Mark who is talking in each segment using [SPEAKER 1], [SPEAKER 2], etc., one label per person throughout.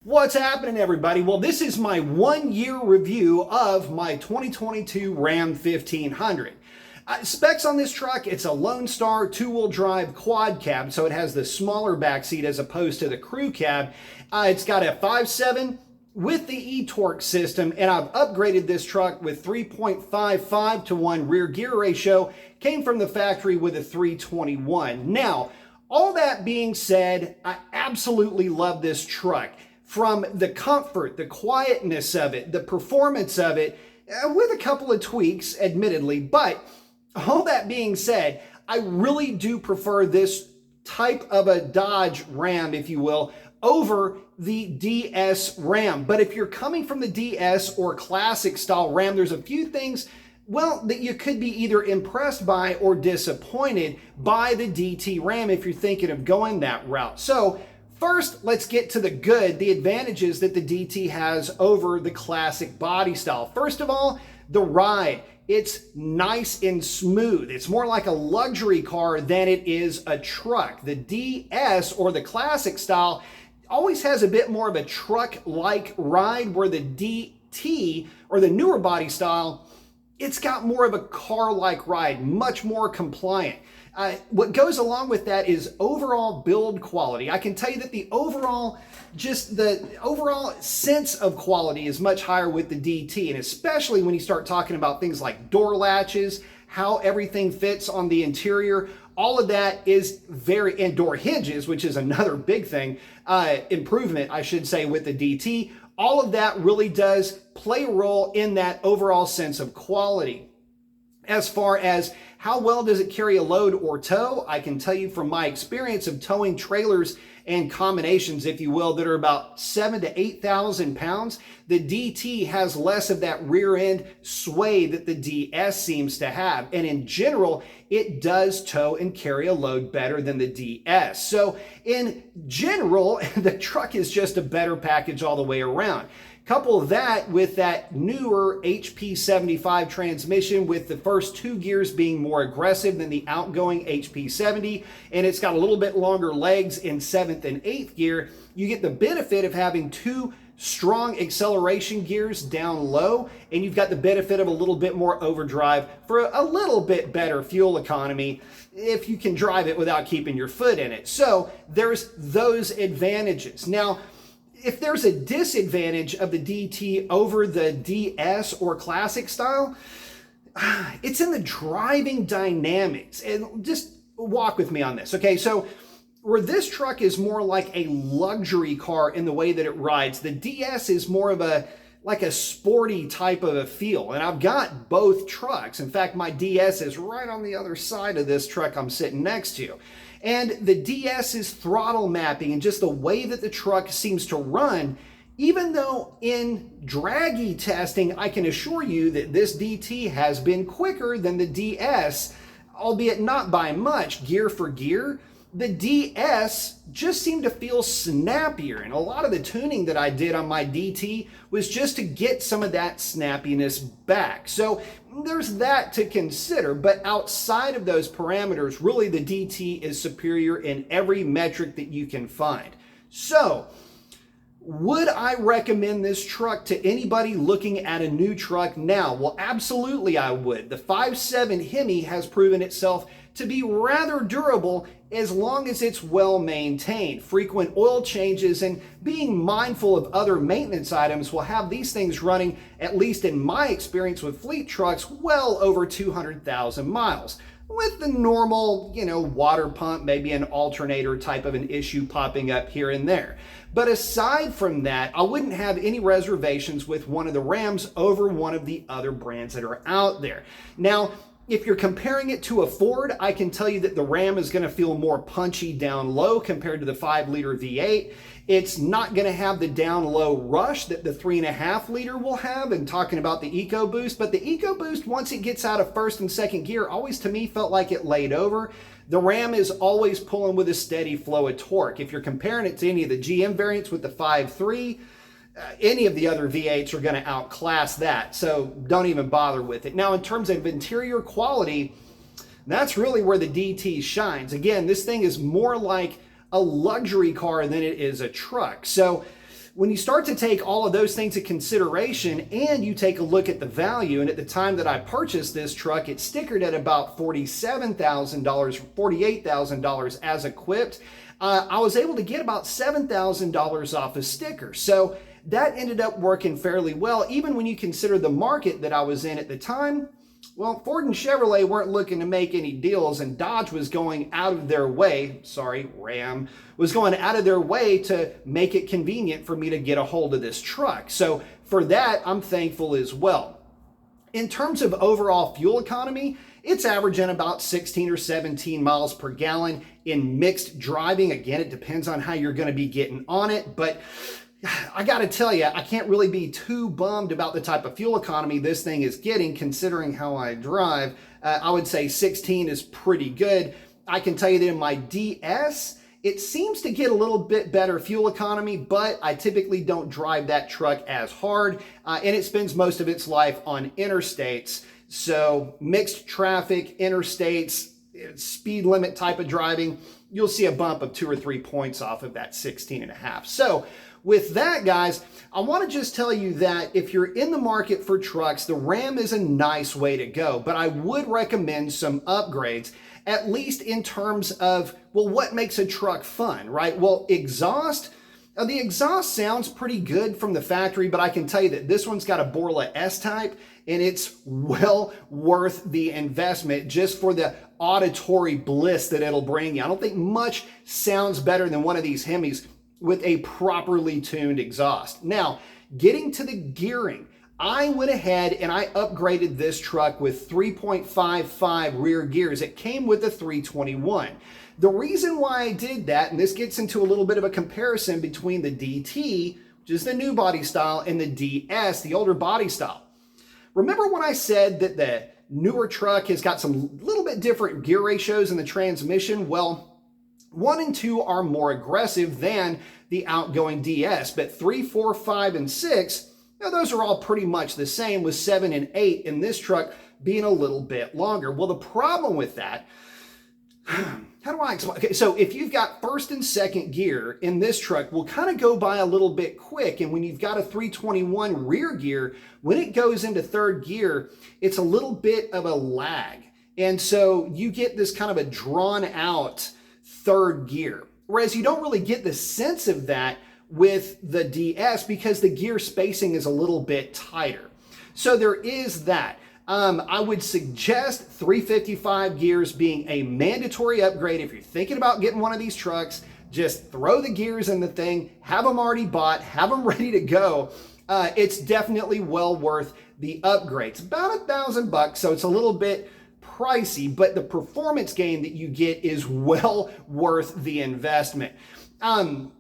[SPEAKER 1] What's happening, everybody? Well, this is my 1-year review of my 2022 Ram 1500. Specs on this truck, it's a Lone Star 2-wheel drive quad cab, so it has the smaller back seat as opposed to the crew cab. It's got a 5.7 with the e-torque system, and I've upgraded this truck with 3.55 to 1 rear gear ratio. Came from the factory with a 321. Now, all that being said, I absolutely love this truck. From the comfort, the quietness of it, the performance of it, with a couple of tweaks, admittedly, but all that being said, I really do prefer this type of a Dodge Ram, if you will, over the DS Ram. But if you're coming from the DS or classic style Ram, there's a few things, well, that you could be either impressed by or disappointed by the DT Ram if you're thinking of going that route. So first, let's get to the good, the advantages that the DT has over the classic body style. First of all, the ride. It's nice and smooth. It's more like a luxury car than it is a truck. The DS or the classic style always has a bit more of a truck-like ride, where the DT or the newer body style, it's got more of a car-like ride, much more compliant. What goes along with that is overall build quality. I can tell you that the overall sense of quality is much higher with the DT, and especially when you start talking about things like door latches, how everything fits on the interior. All of that is and door hinges, which is another big thing, improvement, I should say, with the DT. All of that really does play a role in that overall sense of quality. As far as how well does it carry a load or tow, I can tell you from my experience of towing trailers and combinations, if you will, that are about 7,000 to 8,000 pounds, the DT has less of that rear end sway that the DS seems to have. And in general, it does tow and carry a load better than the DS. So in general, the truck is just a better package all the way around. Couple that with that newer HP 75 transmission, with the first 2 gears being more aggressive than the outgoing HP 70, and it's got a little bit longer legs in 7th and 8th gear. You get the benefit of having 2 strong acceleration gears down low, and you've got the benefit of a little bit more overdrive for a little bit better fuel economy if you can drive it without keeping your foot in it. So there's those advantages. Now, if there's a disadvantage of the DT over the DS or classic style, it's in the driving dynamics. And just walk with me on this, okay? So where this truck is more like a luxury car in the way that it rides, the DS is more of a sporty type of a feel. And I've got both trucks. In fact, my DS is right on the other side of this truck I'm sitting next to. And the DS's throttle mapping and just the way that the truck seems to run, even though in draggy testing, I can assure you that this DT has been quicker than the DS, albeit not by much, gear for gear. The DS just seemed to feel snappier, and a lot of the tuning that I did on my DT was just to get some of that snappiness back. So there's that to consider, but outside of those parameters, really the DT is superior in every metric that you can find. So would I recommend this truck to anybody looking at a new truck now? Well, absolutely I would. The 5.7 Hemi has proven itself to be rather durable as long as it's well maintained. Frequent oil changes and being mindful of other maintenance items will have these things running, at least in my experience with fleet trucks, well over 200,000 miles. With the normal, water pump, maybe an alternator type of an issue popping up here and there. But aside from that, I wouldn't have any reservations with one of the Rams over one of the other brands that are out there. Now, if you're comparing it to a Ford, I can tell you that the Ram is going to feel more punchy down low compared to the 5-liter V8. It's not going to have the down low rush that the 3.5-liter will have, and talking about the EcoBoost. But the EcoBoost, once it gets out of 1st and 2nd gear, always to me felt like it laid over. The Ram is always pulling with a steady flow of torque. If you're comparing it to any of the GM variants with the 5.3, any of the other V8s are going to outclass that, so don't even bother with it. Now, in terms of interior quality, that's really where the DT shines. Again, this thing is more like a luxury car than it is a truck. So when you start to take all of those things into consideration and you take a look at the value, and at the time that I purchased this truck, it's stickered at about $47,000, $48,000 as equipped. I was able to get about $7,000 off a sticker. So that ended up working fairly well, even when you consider the market that I was in at the time. Well, Ford and Chevrolet weren't looking to make any deals, and Dodge was going out of their way, Ram was going out of their way to make it convenient for me to get a hold of this truck. So for that, I'm thankful as well. In terms of overall fuel economy, it's averaging about 16 or 17 miles per gallon in mixed driving. Again, it depends on how you're going to be getting on it, but I got to tell you, I can't really be too bummed about the type of fuel economy this thing is getting, considering how I drive. I would say 16 is pretty good. I can tell you that in my DS, it seems to get a little bit better fuel economy, but I typically don't drive that truck as hard, and it spends most of its life on interstates. So mixed traffic, interstates, speed limit type of driving, you'll see a bump of 2 or 3 points off of that 16.5. So with that, guys, I want to just tell you that if you're in the market for trucks, the Ram is a nice way to go, but I would recommend some upgrades, at least in terms of, well, what makes a truck fun, right? Well, exhaust. The exhaust sounds pretty good from the factory, but I can tell you that this one's got a Borla S-Type, and it's well worth the investment just for the auditory bliss that it'll bring you. I don't think much sounds better than one of these Hemis with a properly tuned exhaust. Now, getting to the gearing, I went ahead and I upgraded this truck with 3.55 rear gears. It came with a 321. The reason why I did that, and this gets into a little bit of a comparison between the DT, which is the new body style, and the DS, the older body style. Remember when I said that the newer truck has got some little bit different gear ratios in the transmission? Well, 1 and 2 are more aggressive than the outgoing DS, but 3, 4, 5, and 6, those are all pretty much the same, with 7 and 8 in this truck being a little bit longer. Well, the problem with that, how do I explain? Okay, so if you've got first and second gear in this truck, will kind of go by a little bit quick, and when you've got a 321 rear gear, when it goes into third gear, it's a little bit of a lag, and so you get this kind of a drawn out third gear, whereas you don't really get the sense of that with the DS because the gear spacing is a little bit tighter. So there is that. I would suggest 355 gears being a mandatory upgrade. If you're thinking about getting one of these trucks, just throw the gears in the thing, have them already bought, have them ready to go. It's definitely well worth the upgrade. It's about $1,000, so it's a little bit pricey, but the performance gain that you get is well worth the investment. And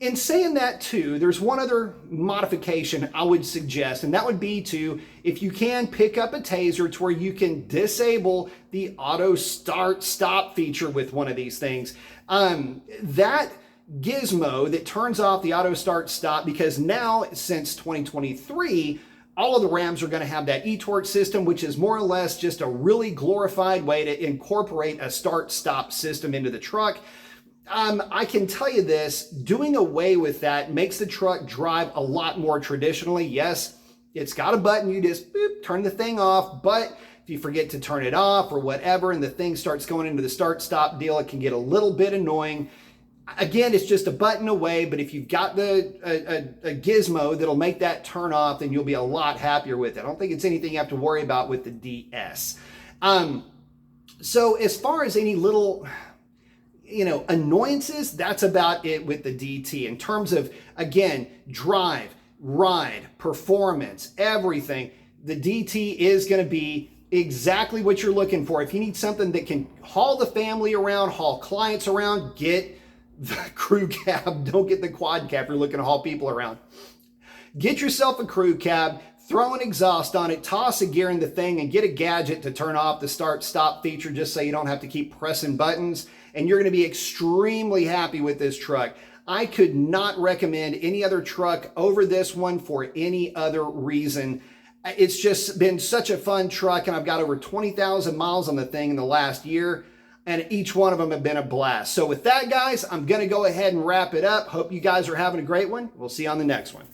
[SPEAKER 1] in saying that too, there's one other modification I would suggest, and that would be to, if you can, pick up a taser to where you can disable the auto start stop feature with one of these things. That gizmo that turns off the auto start stop, because now since 2023, all of the Rams are going to have that eTorque system, which is more or less just a really glorified way to incorporate a start-stop system into the truck. I can tell you this, doing away with that makes the truck drive a lot more traditionally. Yes, it's got a button, you just boop, turn the thing off, but if you forget to turn it off or whatever, and the thing starts going into the start-stop deal, it can get a little bit annoying. Again, it's just a button away, but if you've got a gizmo that'll make that turn off, then you'll be a lot happier with it. I don't think it's anything you have to worry about with the DS. So as far as any little, annoyances, that's about it with the DT. In terms of, again, drive, ride, performance, everything, the DT is going to be exactly what you're looking for. If you need something that can haul the family around, haul clients around, get the crew cab. Don't get the quad cab if you're looking to haul people around. Get yourself a crew cab, throw an exhaust on it, toss a gear in the thing, and get a gadget to turn off the start-stop feature just so you don't have to keep pressing buttons, and you're going to be extremely happy with this truck. I could not recommend any other truck over this one for any other reason. It's just been such a fun truck, and I've got over 20,000 miles on the thing in the last year. and each one of them have been a blast. So with that, guys, I'm going to go ahead and wrap it up. Hope you guys are having a great one. We'll see you on the next one.